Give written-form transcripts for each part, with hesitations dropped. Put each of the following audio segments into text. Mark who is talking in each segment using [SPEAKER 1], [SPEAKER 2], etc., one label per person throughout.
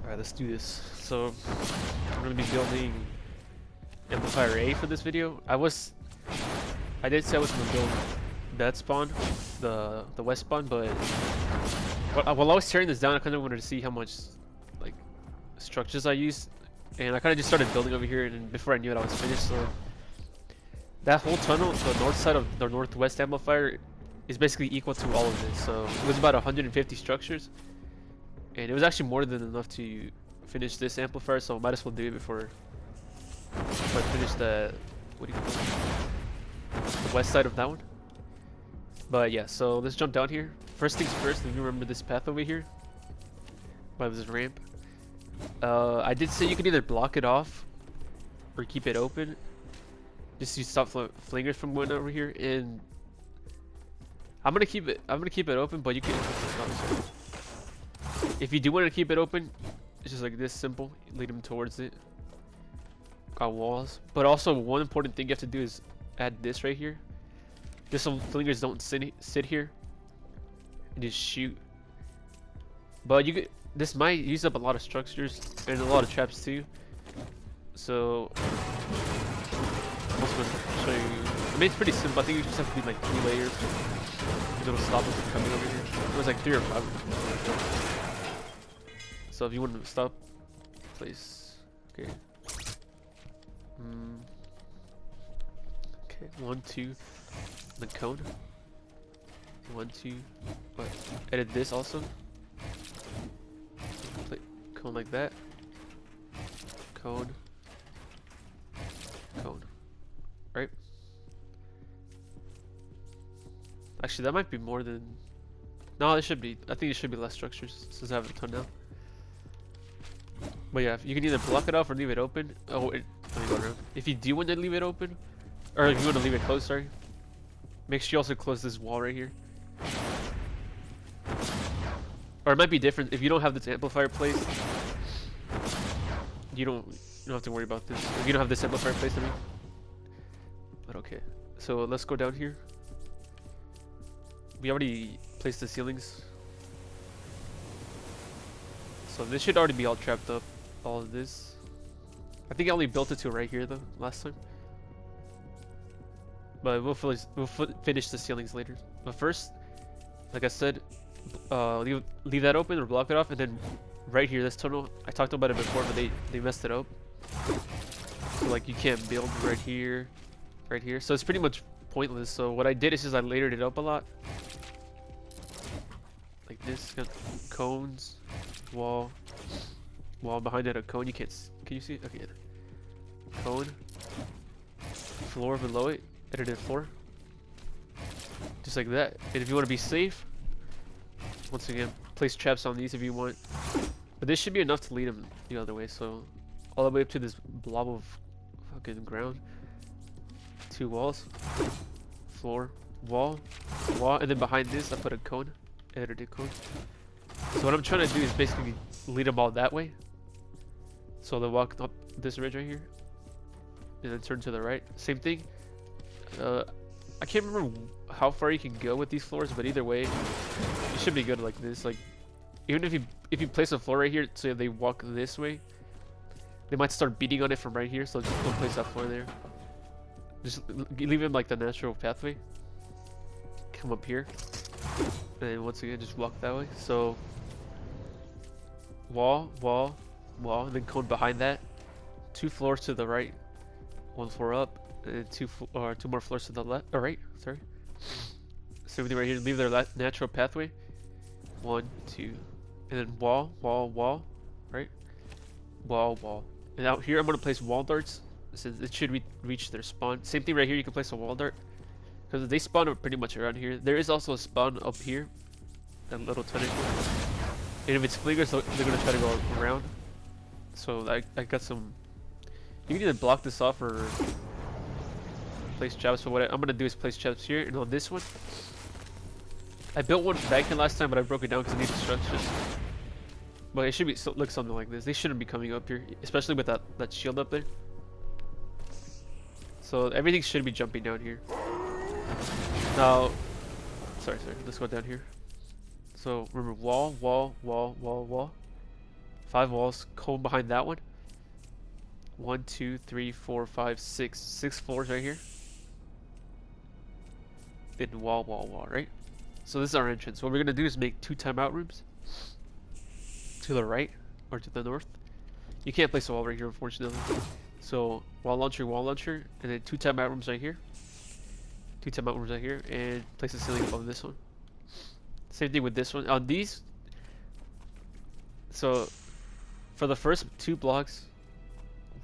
[SPEAKER 1] Alright, let's do this. So, I'm going to be building Amplifier A for this video. I did say I was going to build that spawn, the west spawn, but while I was tearing this down, I kind of wanted to see how much like structures I used, and I kind of just started building over here, and before I knew it, I was finished. So that whole tunnel, the north side of the northwest amplifier, is basically equal to all of this. So it was about 150 structures, and it was actually more than enough to finish this amplifier. So I might as well do it before I finish the the west side of that one. But yeah, so let's jump down here. First things first, if you remember this path over here by this ramp, I did say you could either block it off or keep it open, just to stop flingers from going over here. And I'm gonna keep it open, but you can, if you do want to keep it open, it's just like this simple. Lead them towards it. Got walls, but also one important thing you have to do is add this right here, just so flingers don't sit here and just shoot. But this might use up a lot of structures and a lot of traps too. So I'm also going to show you. I mean, it's pretty simple. I think you just have to do like 3 layers, because it'll stop them from coming over here. It was like 3 or 5. So if you want to stop, place. Okay. Okay. 1, 2. The cone. 1, 2. What? Edit this also. Play cone like that. Cone. Cone. Right? Actually, that might be more than. No, it should be. I think it should be less structures since I have a ton now. But yeah, you can either block it off or leave it open. Oh, let me go around. If you do want to leave it open, or if you want to leave it closed, sorry, make sure you also close this wall right here. Or it might be different if you don't have this amplifier placed. You don't have to worry about this. If you don't have this amplifier placed, I mean. But okay, so let's go down here. We already placed the ceilings, so this should already be all trapped up. All of this. I think I only built it to right here though last time. But we'll finish the ceilings later. But first, like I said, leave that open or block it off, and then right here, this tunnel, I talked about it before, but they messed it up. So like you can't build right here, so it's pretty much pointless. So what I did is just I layered it up a lot, like this, cones, wall behind it, a cone. You can't. Can you see it? Okay. Cone, floor below it, edited floor, just like that. And if you want to be safe, once again, place traps on these if you want. But this should be enough to lead them the other way. So all the way up to this blob of fucking ground. 2 walls, floor, wall, and then behind this I put a cone, edited cone. So what I'm trying to do is basically lead them all that way. So they'll walk up this ridge right here, and then turn to the right. Same thing. I can't remember how far you can go with these floors, but either way, it should be good like this. Like, even if you place a floor right here, so they walk this way, they might start beating on it from right here. So just don't place that floor there. Just leave them like the natural pathway. Come up here, and then once again just walk that way. So wall, and then cone behind that. 2 floors to the right, 1 floor up, and 2 more floors to the left. Or right, sorry. Same thing right here. Leave their natural pathway. 1, 2, and then wall, right? Wall. And out here, I'm gonna place wall darts. Since it should reach their spawn. Same thing right here. You can place a wall dart because they spawn up pretty much around here. There is also a spawn up here, that little tunnel. And if it's flingers, they're gonna try to go around. So I got some. You can either block this off or place traps. So what I'm gonna do is place traps here, and on this one, I built one back in last time, but I broke it down because I needed structures. But it should be look something like this. They shouldn't be coming up here, especially with that shield up there. So everything should be jumping down here. Now, sorry, let's go down here. So remember, wall. 5 walls. Cone behind that one. 1, 2, 3, 4, 5, 6. 6 floors right here. Then wall, right? So this is our entrance. What we're gonna do is make 2 timeout rooms to the right or to the north. You can't place a wall right here, unfortunately. So wall launcher, and then 2 timeout rooms right here. 2 timeout rooms right here, and place a ceiling above this one. Same thing with this one. On these, so for the first 2 blocks,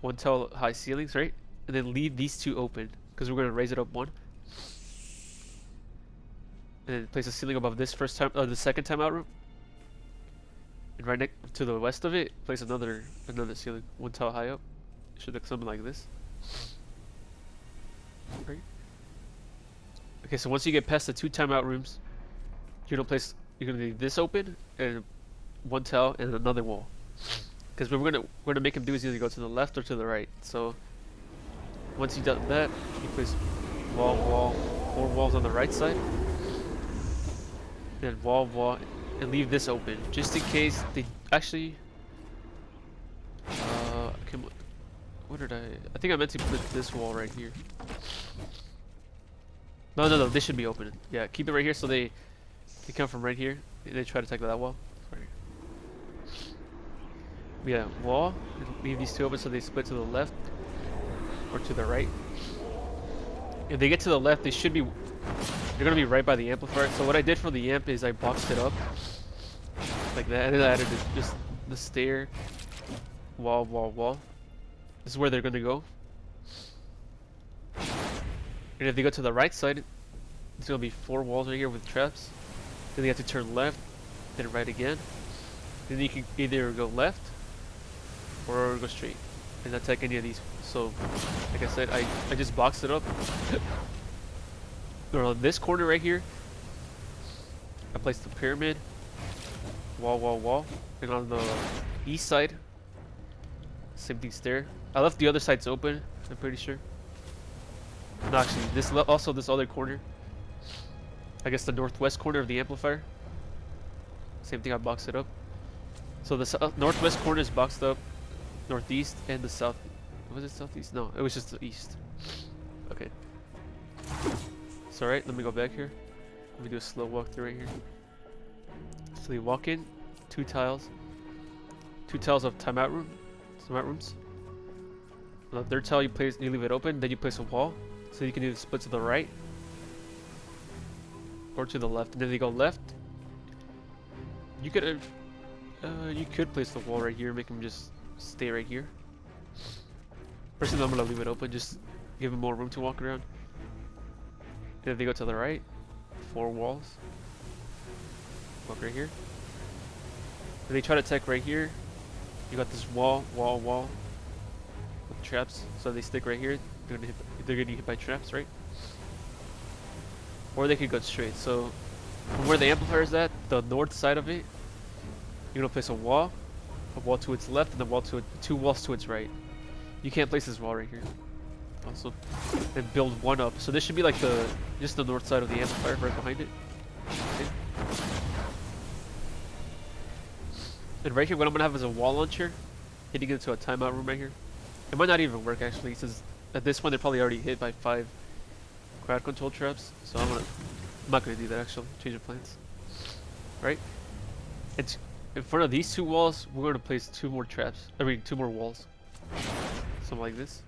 [SPEAKER 1] 1 tile high ceilings, right? And then leave these 2 open because we're gonna raise it up 1. And then place a ceiling above this the second timeout room. And right next to the west of it, place another ceiling, 1 tile high up. It should look something like this. Right. Okay, so once you get past the 2 timeout rooms, you're gonna leave this open and 1 tile and another wall. Because what we're gonna make him do is either go to the left or to the right. So once you've done that, you place wall, 4 walls on the right side. Then wall, and leave this open just in case they actually. What did I think I meant to put this wall right here. No, this should be open. Yeah, keep it right here so they come from right here and they try to attack that wall. Right. Yeah, wall. Leave these 2 open so they split to the left or to the right. If they get to the left, they're gonna be right by the amplifier. So what I did for the amp is I boxed it up like that, and then I added just the stair, wall. This is where they're gonna go. And if they go to the right side, it's gonna be 4 walls right here with traps. Then they have to turn left, then right again. Then you can either go left or go straight and attack any of these. So, like I said, I just boxed it up. On this corner right here, I placed the pyramid, wall, and on the east side, same thing, stair. I left the other sides open, I'm pretty sure. No, actually, this other corner, I guess the northwest corner of the amplifier, same thing, I boxed it up. So the northwest corner is boxed up, northeast, and the south. Was it southeast? No, it was just the east. Okay. It's alright, let me go back here. Let me do a slow walkthrough right here. So you walk in, 2 tiles. 2 tiles of timeout rooms. On the 3rd tile you leave it open, then you place a wall. So you can either split to the right or to the left. And then you go left. You could place the wall right here, make him just stay right here. Personally, I'm gonna leave it open, just give him more room to walk around. And if they go to the right, 4 walls. Walk right here. If they try to attack right here, you got this wall with traps. So they stick right here. They're gonna get hit by traps, right? Or they could go straight. So from where the amplifier is at, the north side of it, you're gonna place a wall to its left, and the 2 walls to its right. You can't place this wall right here. Also, and build 1 up. So this should be like just the north side of the amplifier, right behind it. Okay. And right here, what I'm gonna have is a wall launcher, hitting into a timeout room right here. It might not even work actually, since at this point they're probably already hit by 5 crowd control traps. So I'm not gonna do that actually. Change of plans. Right? And in front of these 2 walls, we're gonna place 2 more traps. 2 more walls. Something like this.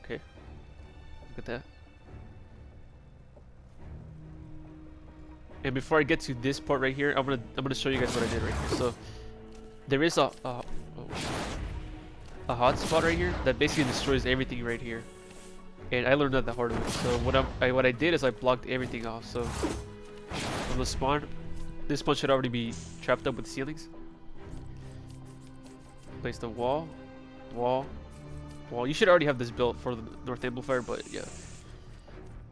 [SPEAKER 1] Okay. Look at that. And before I get to this part right here, I'm gonna show you guys what I did right here. So there is a hot spot right here that basically destroys everything right here. And I learned that the hard way. So what I did is I blocked everything off. So from the spawn, this one should already be trapped up with ceilings. Place the wall. You should already have this built for the north amplifier, but yeah.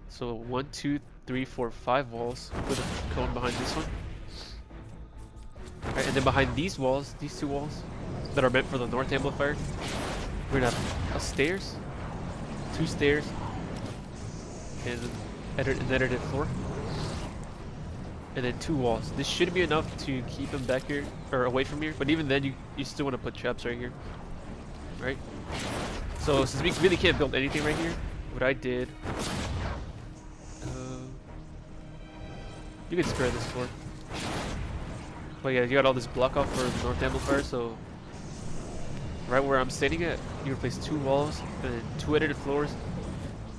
[SPEAKER 1] So 1, 2, 3, 4, 5 walls. Put a cone behind this one. Right, and then behind these walls, these 2 walls that are meant for the north amplifier, we're gonna have a stairs, 2 stairs, and an edited floor. and then 2 walls. This should be enough to keep him back here or away from here. But even then, you still want to put traps right here, right? So since we really can't build anything right here, what I did, you can spare this floor. But yeah, you got all this block off for the north amplifier, so right where I'm standing at, you can place 2 walls and then 2 edited floors.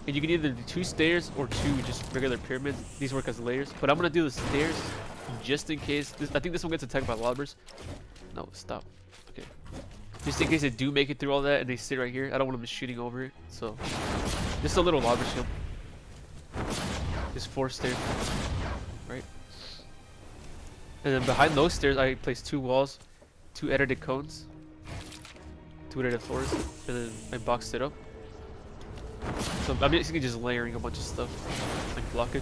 [SPEAKER 1] And you can either do 2 stairs or 2 just regular pyramids. These work as layers. But I'm gonna do the stairs just in case. I think this one gets attacked by lobbers. No, stop. Okay. Just in case they do make it through all that and they sit right here. I don't want them shooting over it. So just a little lobber shield. Just 4 stairs. Right? And then behind those stairs I place 2 walls, 2 edited cones, 2 edited floors, and then I boxed it up. So I'm basically just layering a bunch of stuff, like blockage.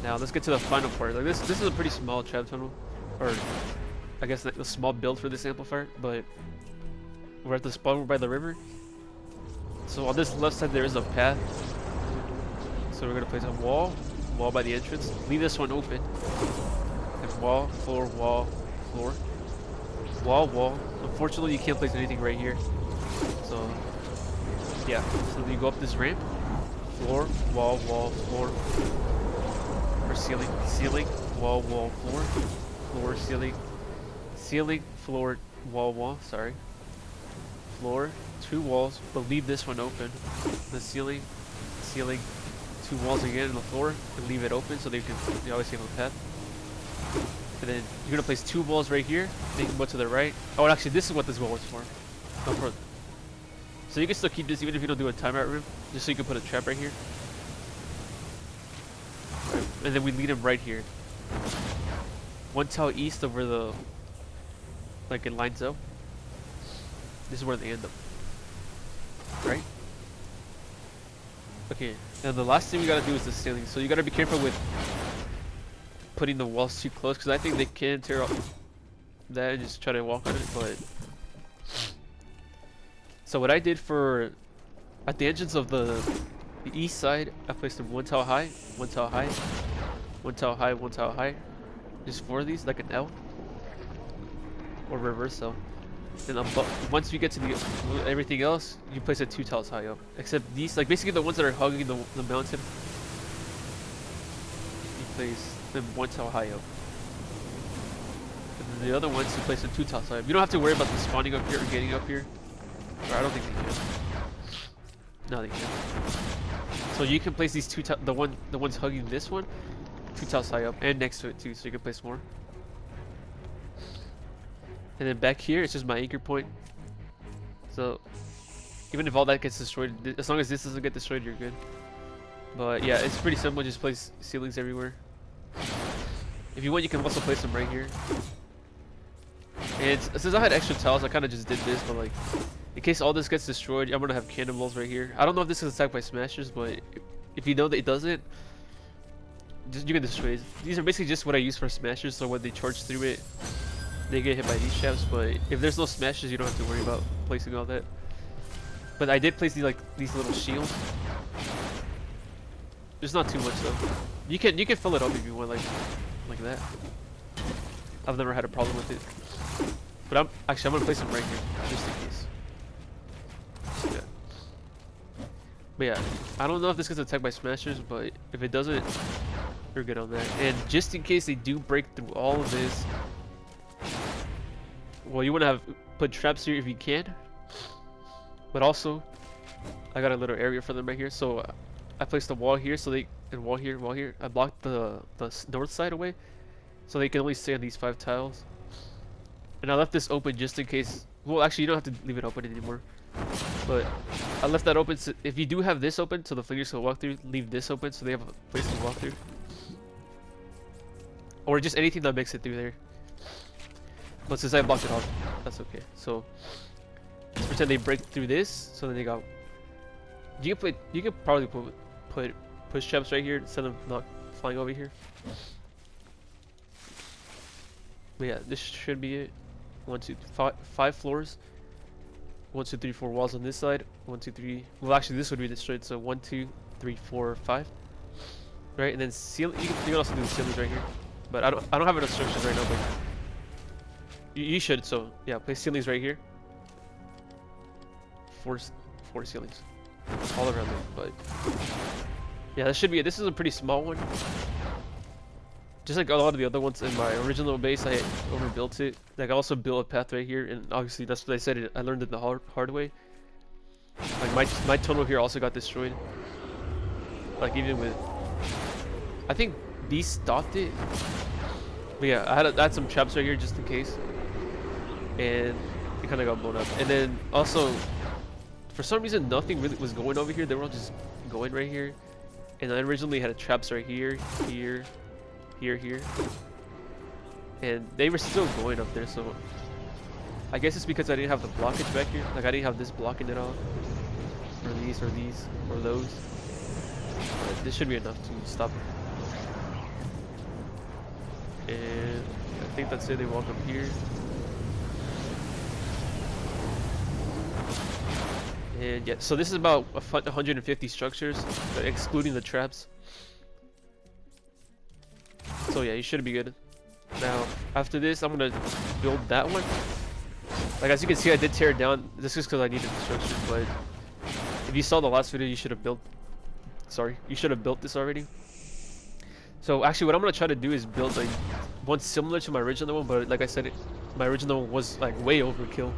[SPEAKER 1] Now let's get to the final part. Like this is a pretty small trap tunnel, or I guess a small build for this amplifier. But we're at the spawn by the river. So on this left side there is a path. So we're gonna place a wall by the entrance. Leave this one open. And wall, floor, wall. Unfortunately, you can't place anything right here. So. Yeah, so you go up this ramp, floor, wall, floor, or ceiling, wall, floor, ceiling, floor, wall, sorry, floor, 2 walls, but leave this one open, the ceiling, 2 walls again, and the floor, and leave it open so they always have a path. And then you're gonna place 2 walls right here, then you can go to the right. Oh, and actually, this is what this wall was for. So you can still keep this even if you don't do a timeout room, just so you can put a trap right here. Right. And then we lead him right here. 1 tile east of where the, like it lines up. This is where they end up. Right? Okay, and the last thing we gotta do is the ceiling. So you gotta be careful with putting the walls too close, because I think they can tear off that and just try to walk on it, but... So what I did for, at the entrance of the east side, I placed them 1 tile high, 1 tile high, 1 tile high, 1 tile high. Just 4 of these, like an L. Or reverse L. And once you get to everything else, you place it 2 tiles high up. Except these, like basically the ones that are hugging the mountain, you place them 1 tile high up. And then the other ones, you place them 2 tiles high up. You don't have to worry about them spawning up here or getting up here. Or I don't think they can. No, they can. So you can place these 2 the ones hugging this one 2 tiles high up and next to it too, so you can place more. And then back here it's just my anchor point. So even if all that gets destroyed, as long as this doesn't get destroyed, you're good. But yeah, it's pretty simple. Just place ceilings everywhere. If you want, you can also place them right here. And since I had extra tiles, I kind of just did this, but like, in case all this gets destroyed, I'm gonna have cannonballs right here. I don't know if this is attacked by smashers, but if you know that it doesn't, you can destroy it. These are basically just what I use for smashers, so when they charge through it, they get hit by these traps. But if there's no smashers, you don't have to worry about placing all that. But I did place these little shields. There's not too much though. You can fill it up if you want, like that. I've never had a problem with it. But I'm gonna place them right here, just in case. Yeah. But yeah, I don't know if this gets attacked by smashers, but if it doesn't, you're good on that. And just in case they do break through all of this, well, you want to put traps here if you can. But also, I got a little area for them right here, so I placed a wall here, so and wall here. I blocked the north side away, so they can only stay on these 5 tiles. And I left this open just in case. Well, actually, you don't have to leave it open anymore. But I left that open. So if you do have this open, so the fingers can walk through, leave this open so they have a place to walk through. Or just anything that makes it through there. But since I blocked it off, that's okay. So let's pretend they break through this. So then they got. You can probably put push traps right here instead of not flying over here. But yeah, this should be it. 1, 2, 5 floors. 1, 2, 3, 4 walls on this side. 1, 2, 3. Well, actually, this would be destroyed. So 1, 2, 3, 4, 5. right? And then you can also do the ceilings right here, but I don't have enough instructions right now. But you should. So yeah, place ceilings right here. Four ceilings, all around there. But yeah, that should be it. This is a pretty small one. Just like a lot of the other ones in my original base, I overbuilt it. Like I also built a path right here, and obviously that's what I said. I learned it the hard way. Like my tunnel here also got destroyed. Like even with, I think these stopped it. But yeah, I had some traps right here just in case, and it kind of got blown up. And then also, for some reason, nothing really was going over here. They were all just going right here. And I originally had traps right here, here, and they were still going up there. So I guess it's because I didn't have the blockage back here. Like I didn't have this blocking it all, or these, or those. But this should be enough to stop it. And I think that's it. They walk up here. And yeah, so this is about 150 structures, excluding the traps. So yeah, you should be good. Now, after this, I'm gonna build that one. Like as you can see, I did tear it down. This is because I needed the structure, but if you saw the last video, you should have built. Sorry, you should have built this already. So actually, what I'm gonna try to do is build like one similar to my original one, but like I said, my original one was like way overkill.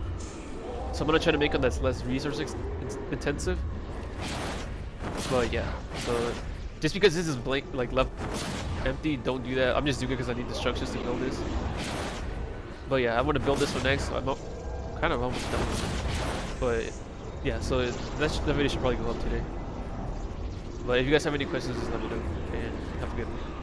[SPEAKER 1] So I'm gonna try to make one that's less resource intensive. But yeah, so just because this is blank, like left empty, don't do that. I'm just doing it because I need the structures to build this. But yeah, I'm gonna build this one next. So I'm kind of almost done with it. But yeah, so that video should probably go up today. But if you guys have any questions, just let me know, and have a good one.